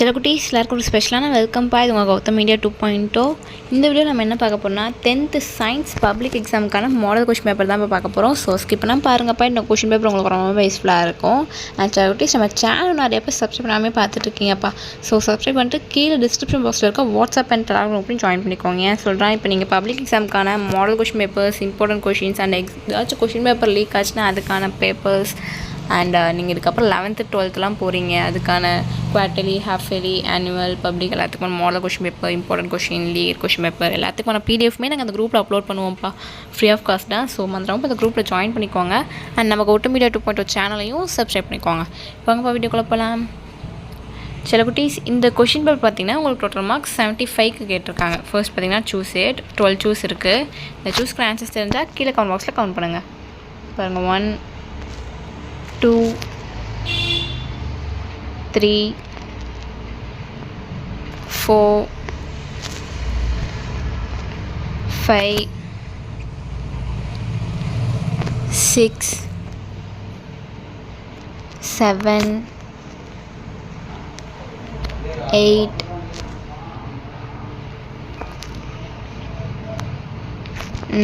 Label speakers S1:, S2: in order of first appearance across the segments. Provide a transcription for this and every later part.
S1: சில குட்டீஸ் எல்லாருக்கும் ஒரு ஸ்பெஷலான வெல்கம் பா. இது உங்கள் கௌதம் மீடியா 2.0. இந்த வீடியோ நம்ம என்ன பார்க்க போகிறோம்னா 10th சயின்ஸ் பப்ளிக் எக்ஸாமுக்கான மாடல் கொஷின் பேப்பர் தான் இப்போ பார்க்க போகிறோம். ஸோ ஸ்கிப் பண்ணால் பாருங்கப்பா. இந்த கொஷின் பேப்பர் உங்களுக்கு ரொம்ப யூஸ்ஃபுல்லாக இருக்கும். அண்ட் சில குட்டீஸ் நம்ம சேனல் நிறைய பேர் சப்ஸ்கிரைப் பண்ணாமல் பார்த்துட்ருக்கீங்கப்பா. ஸோ சப்ஸ்கிரைப் பண்ணிட்டு கீழே டிஸ்கிரிப்ஷன் பாக்ஸில் இருக்க வாட்ஸ்அப் அண்ட் டெலிகிராம் அப்படின்னு ஜாயின் பண்ணிக்கோங்க. ஏன் சொல்கிறேன், இப்போ நீங்கள் பப்ளிக் எக்ஸாமுக்கான model question papers, important questions and ஏதாச்சும் கொஷின் பேப்பர் லீக் ஆச்சுன்னா அதுக்கான பேப்பர்ஸ் அண்ட் நீங்கள் இதுக்கப்புறம் 11th 12th போகிறீங்க, அதுக்கான quarterly, half yearly, annual, public எல்லாத்துக்கும் model question paper, important question, leak question paper எல்லாத்துக்குமான பிடிஎஃப்மே நாங்கள் அந்த குரூப்பில் அப்லோட் பண்ணுவோம்ப்பா. ஃப்ரீ ஆஃப் காஸ்ட் தான். ஸோ மறந்துடாமல் அந்த குரூப்பில் ஜாயின் பண்ணிக்கோங்க. அண்ட் நம்ம கௌதம் மீடியா 2.0 சேனலையும் சப்ஸ்கிரைப் பண்ணிக்கோங்க. இப்போ வீடியோக்குள்ளே போகலாம். சில குட்டீஸ் இந்த கொஷின் பேப்பர் பார்த்தீங்கன்னா உங்களுக்கு டோட்டல் மார்க்ஸ் 75க்கு கேட்டிருக்காங்க. ஃபர்ஸ்ட் பார்த்தீங்கன்னா சூஸ் இட். 12 சூஸ் இருக்குது. இந்த சூஸ்க்கு ஆன்சர்ஸ் தெரிஞ்சால் கீழே கமெண்ட் பாக்ஸில் கவுண்ட் பண்ணுங்கள். பாருங்கள், 1 2 3 4 5 6 7 8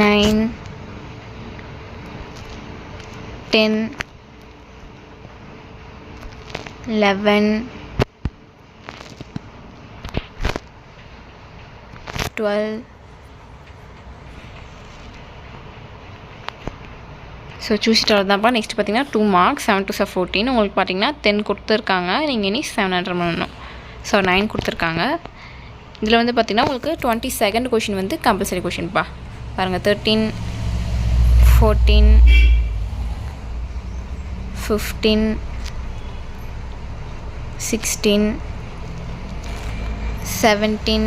S1: 9 10 11 12. ஸோ சூஸ் தான்ப்பா. நெக்ஸ்ட் பார்த்தீங்கன்னா 2 மார்க்ஸ் 7 2 14. உங்களுக்கு பார்த்தீங்கன்னா 10 கொடுத்துருக்காங்க. நீங்கள் இனி 700 பண்ணணும். ஸோ 9 கொடுத்துருக்காங்க. இதில் வந்து பார்த்தீங்கன்னா உங்களுக்கு 22nd கொஷின் வந்து கம்பல்சரி கொஷின்ப்பா. பாருங்கள், 13 14 15 16 17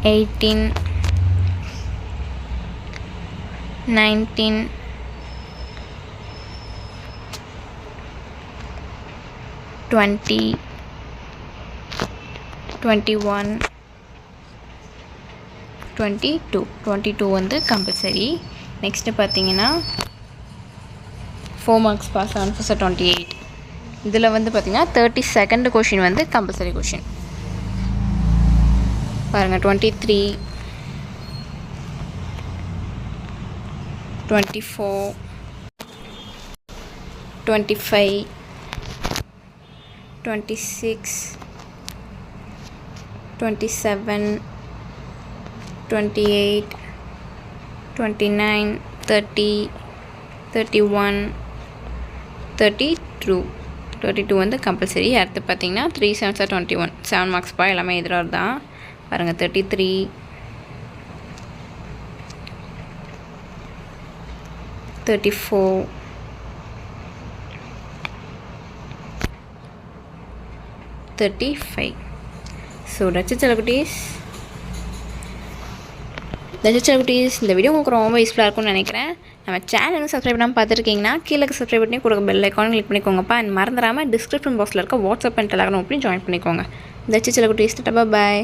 S1: 18 19 20 21 22 வந்து கம்பல்சரி. நெக்ஸ்ட்டு பார்த்தீங்கன்னா 4 மார்க்ஸ் பாஸ் 7 4 28. இதில் வந்து பார்த்திங்கன்னா 32nd கொஷின் வந்து கம்பல்சரி கொஷின். பாருங்கள், 23 24 25 26 27 28 29 30 31 32 வந்து கம்பல்சரி. அடுத்து பார்த்தீங்கன்னா 3 7 21 7 மார்க்ஸ் பா. எல்லாமே எதிராக தான். பாருங்கள், 33 34 35. ஸோ ரச்சிச்சல குட்டீஸ், இந்த வீடியோ உங்களுக்கு ரொம்ப யூஸ்ஃபுல்லாக இருக்கும்னு நினைக்கிறேன். நம்ம சேனல் சப்ஸ்கிரைப் பண்ணாமல் பார்த்துருக்கீங்கன்னா கீழே சப்ஸ்கிரைப் பண்ணி கொடுக்க பெல் ஐக்கான் கிளிக் பண்ணிக்கோங்கப்பா. அண்ட் மறந்துடாமல் டிஸ்கிரிப்ஷன் பாக்ஸில் இருக்க வாட்ஸ்அப் அண்ட் டெலிகிராம் அப்படின்னு ஜாயின் பண்ணிக்கோங்க. ரச்சிச்சல குட்டீஸ், பாய்.